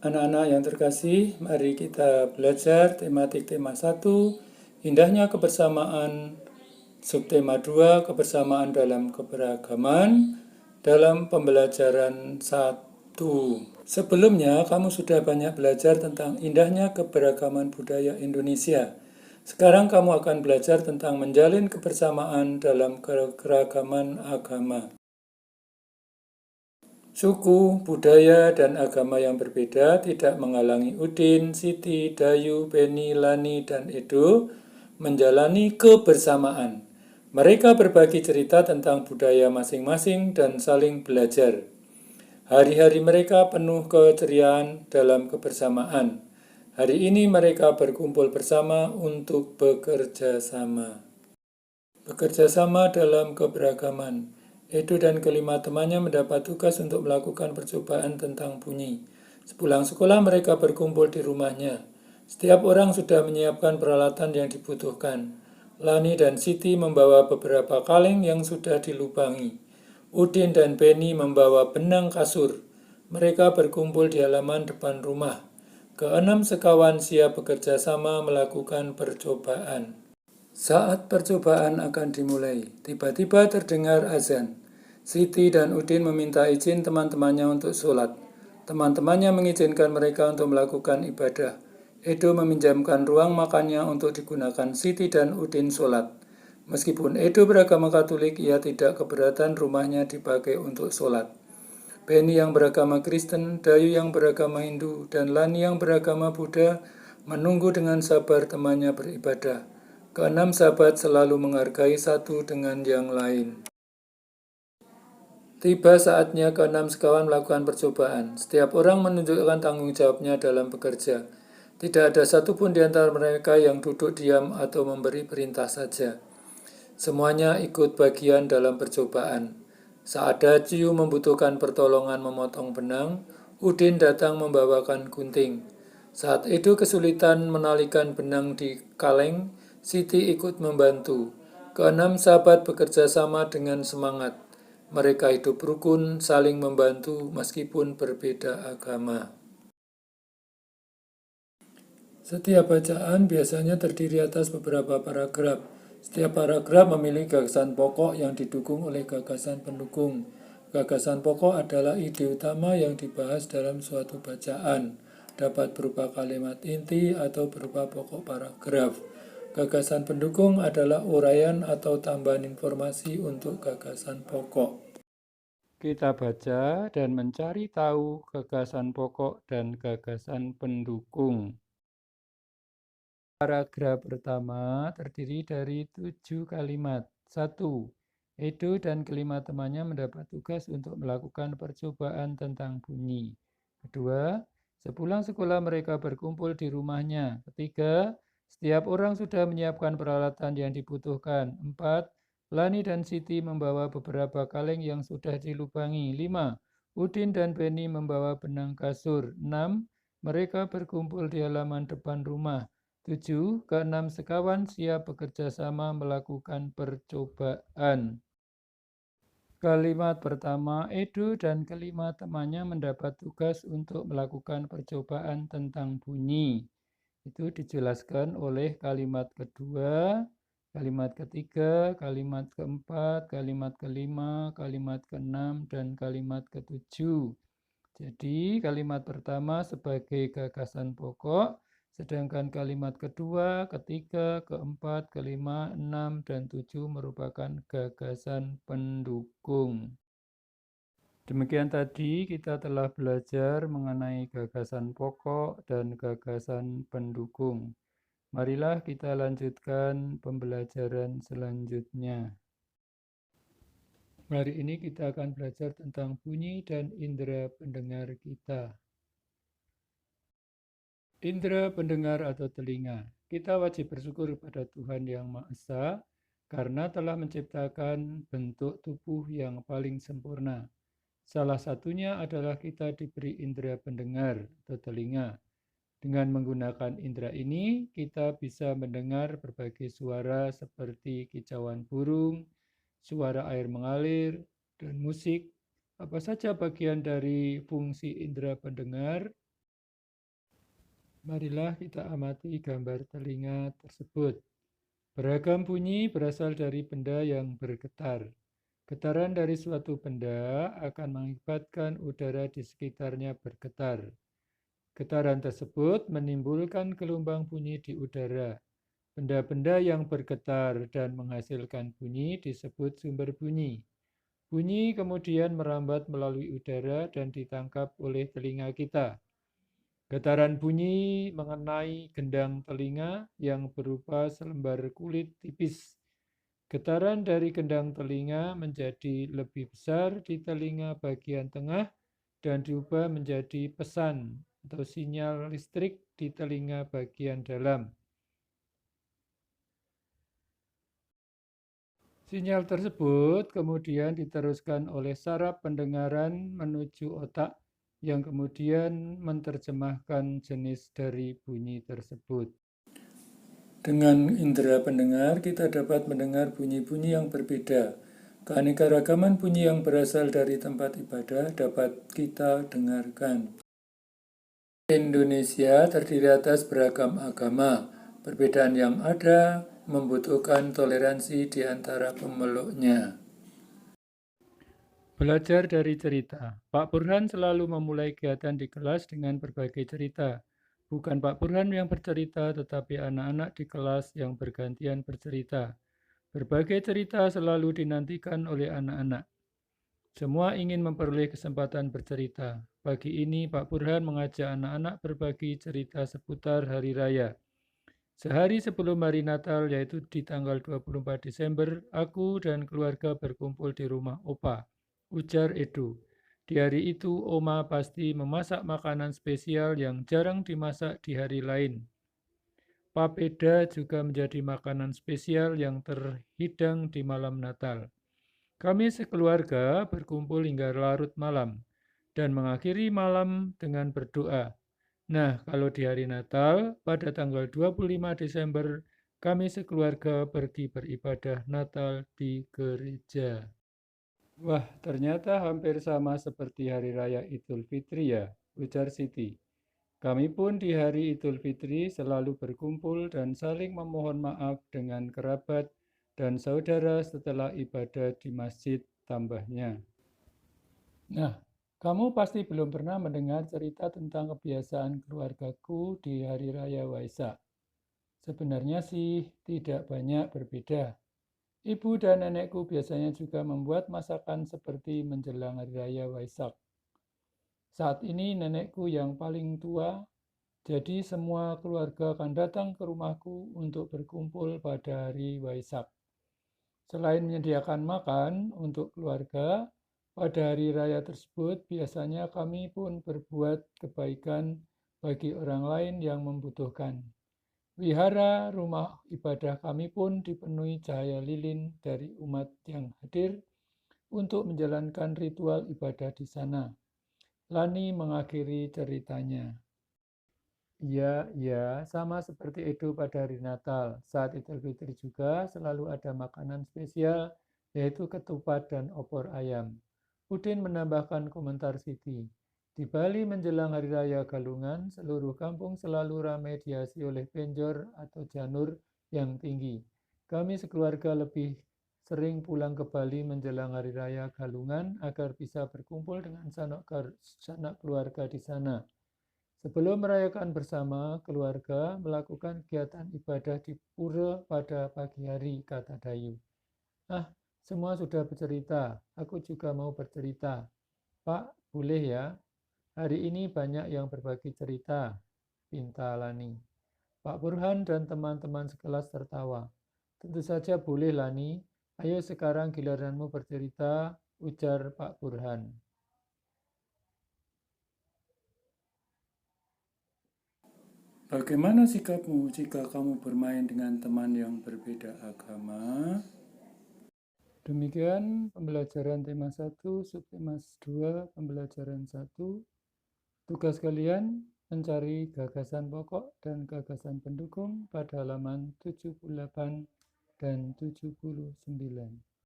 Anak-anak yang terkasih, mari kita belajar tematik tema 1, indahnya kebersamaan, subtema 2, kebersamaan dalam keberagaman, dalam pembelajaran 1. Sebelumnya, kamu sudah banyak belajar tentang indahnya keberagaman budaya Indonesia. Sekarang kamu akan belajar tentang menjalin kebersamaan dalam keragaman agama. Suku, budaya, dan agama yang berbeda tidak menghalangi Udin, Siti, Dayu, Beni, Lani, dan Edo menjalani kebersamaan. Mereka berbagi cerita tentang budaya masing-masing dan saling belajar. Hari-hari mereka penuh keceriaan dalam kebersamaan. Hari ini mereka berkumpul bersama untuk bekerja sama. Bekerja sama dalam keberagaman. Edo dan kelima temannya mendapat tugas untuk melakukan percobaan tentang bunyi. Sepulang sekolah mereka berkumpul di rumahnya. Setiap orang sudah menyiapkan peralatan yang dibutuhkan. Lani dan Siti membawa beberapa kaleng yang sudah dilubangi. Udin dan Beni membawa benang kasur. Mereka berkumpul di halaman depan rumah. Keenam sekawan siap bekerja sama melakukan percobaan. Saat percobaan akan dimulai, tiba-tiba terdengar azan. Siti dan Udin meminta izin teman-temannya untuk sholat. Teman-temannya mengizinkan mereka untuk melakukan ibadah. Edo meminjamkan ruang makannya untuk digunakan Siti dan Udin sholat. Meskipun Edo beragama Katolik, ia tidak keberatan rumahnya dipakai untuk sholat. Beni yang beragama Kristen, Dayu yang beragama Hindu, dan Lani yang beragama Buddha menunggu dengan sabar temannya beribadah. Keenam sahabat selalu menghargai satu dengan yang lain. Tiba saatnya keenam sekawan melakukan percobaan. Setiap orang menunjukkan tanggung jawabnya dalam bekerja. Tidak ada satupun di antara mereka yang duduk diam atau memberi perintah saja. Semuanya ikut bagian dalam percobaan. Saat Daciu membutuhkan pertolongan memotong benang, Udin datang membawakan gunting. Saat Edo kesulitan menalikan benang di kaleng, Siti ikut membantu. Keenam sahabat bekerja sama dengan semangat. Mereka hidup rukun, saling membantu meskipun berbeda agama. Setiap bacaan biasanya terdiri atas beberapa paragraf. Setiap paragraf memiliki gagasan pokok yang didukung oleh gagasan pendukung. Gagasan pokok adalah ide utama yang dibahas dalam suatu bacaan. Dapat berupa kalimat inti atau berupa pokok paragraf. Gagasan pendukung adalah uraian atau tambahan informasi untuk gagasan pokok. Kita baca dan mencari tahu gagasan pokok dan gagasan pendukung. Paragraf pertama terdiri dari 7 kalimat. 1. Edo dan kelima temannya mendapat tugas untuk melakukan percobaan tentang bunyi. Kedua, sepulang sekolah mereka berkumpul di rumahnya. Ketiga, setiap orang sudah menyiapkan peralatan yang dibutuhkan. 4. Lani dan Siti membawa beberapa kaleng yang sudah dilubangi. 5. Udin dan Beni membawa benang kasur. 6. Mereka berkumpul di halaman depan rumah. 7. Keenam sekawan siap bekerja sama melakukan percobaan. Kalimat pertama, Edo dan kelima temannya mendapat tugas untuk melakukan percobaan tentang bunyi. Itu dijelaskan oleh kalimat kedua, kalimat ketiga, kalimat keempat, kalimat kelima, kalimat keenam, dan kalimat ketujuh. Jadi kalimat pertama sebagai gagasan pokok, sedangkan kalimat kedua, ketiga, keempat, kelima, enam, dan tujuh merupakan gagasan pendukung. Demikian tadi kita telah belajar mengenai gagasan pokok dan gagasan pendukung. Marilah kita lanjutkan pembelajaran selanjutnya. Hari ini kita akan belajar tentang bunyi dan indera pendengar kita. Indera pendengar atau telinga. Kita wajib bersyukur kepada Tuhan Yang Maha Esa karena telah menciptakan bentuk tubuh yang paling sempurna. Salah satunya adalah kita diberi indera pendengar atau telinga. Dengan menggunakan indera ini, kita bisa mendengar berbagai suara seperti kicauan burung, suara air mengalir, dan musik. Apa saja bagian dari fungsi indera pendengar? Marilah kita amati gambar telinga tersebut. Beragam bunyi berasal dari benda yang bergetar. Getaran dari suatu benda akan mengakibatkan udara di sekitarnya bergetar. Getaran tersebut menimbulkan gelombang bunyi di udara. Benda-benda yang bergetar dan menghasilkan bunyi disebut sumber bunyi. Bunyi kemudian merambat melalui udara dan ditangkap oleh telinga kita. Getaran bunyi mengenai gendang telinga yang berupa selembar kulit tipis. Getaran dari gendang telinga menjadi lebih besar di telinga bagian tengah dan diubah menjadi pesan atau sinyal listrik di telinga bagian dalam. Sinyal tersebut kemudian diteruskan oleh saraf pendengaran menuju otak yang kemudian menerjemahkan jenis dari bunyi tersebut. Dengan indera pendengar, kita dapat mendengar bunyi-bunyi yang berbeda. Keanekaragaman bunyi yang berasal dari tempat ibadah dapat kita dengarkan. Indonesia terdiri atas beragam agama. Perbedaan yang ada membutuhkan toleransi di antara pemeluknya. Belajar dari cerita. Pak Burhan selalu memulai kegiatan di kelas dengan berbagai cerita. Bukan Pak Burhan yang bercerita, tetapi anak-anak di kelas yang bergantian bercerita. Berbagai cerita selalu dinantikan oleh anak-anak. Semua ingin memperoleh kesempatan bercerita. Pagi ini Pak Burhan mengajak anak-anak berbagi cerita seputar Hari Raya. Sehari sebelum hari Natal, yaitu di tanggal 24 Desember, aku dan keluarga berkumpul di rumah Opa, ujar Edo. Di hari itu, Oma pasti memasak makanan spesial yang jarang dimasak di hari lain. Papeda juga menjadi makanan spesial yang terhidang di malam Natal. Kami sekeluarga berkumpul hingga larut malam dan mengakhiri malam dengan berdoa. Nah, kalau di hari Natal, pada tanggal 25 Desember, kami sekeluarga pergi beribadah Natal di gereja. Wah, ternyata hampir sama seperti Hari Raya Idul Fitri ya, ujar Siti. Kami pun di hari Idul Fitri selalu berkumpul dan saling memohon maaf dengan kerabat dan saudara setelah ibadah di masjid, tambahnya. Nah, kamu pasti belum pernah mendengar cerita tentang kebiasaan keluargaku di Hari Raya Waisak. Sebenarnya sih tidak banyak berbeda. Ibu dan nenekku biasanya juga membuat masakan seperti menjelang Hari Raya Waisak. Saat ini nenekku yang paling tua, jadi semua keluarga akan datang ke rumahku untuk berkumpul pada hari Waisak. Selain menyediakan makan untuk keluarga, pada hari raya tersebut biasanya kami pun berbuat kebaikan bagi orang lain yang membutuhkan. Wihara rumah ibadah kami pun dipenuhi cahaya lilin dari umat yang hadir untuk menjalankan ritual ibadah di sana. Lani mengakhiri ceritanya. Ya, sama seperti itu pada hari Natal. Saat Idul Fitri juga selalu ada makanan spesial, yaitu ketupat dan opor ayam. Udin menambahkan komentar Siti. Di Bali menjelang Hari Raya Galungan, seluruh kampung selalu ramai dihiasi oleh penjor atau janur yang tinggi. Kami sekeluarga lebih sering pulang ke Bali menjelang Hari Raya Galungan agar bisa berkumpul dengan sanak keluarga di sana. Sebelum merayakan bersama, keluarga melakukan kegiatan ibadah di pura pada pagi hari, kata Dayu. Ah, semua sudah bercerita, aku juga mau bercerita. Pak, boleh ya? Hari ini banyak yang berbagi cerita, pinta Lani. Pak Burhan dan teman-teman sekelas tertawa. Tentu saja boleh Lani, ayo sekarang giliranmu bercerita, ujar Pak Burhan. Bagaimana sikapmu jika kamu bermain dengan teman yang berbeda agama? Demikian pembelajaran tema 1, subtema 2, pembelajaran 1. Tugas kalian mencari gagasan pokok dan gagasan pendukung pada halaman 78 dan 79.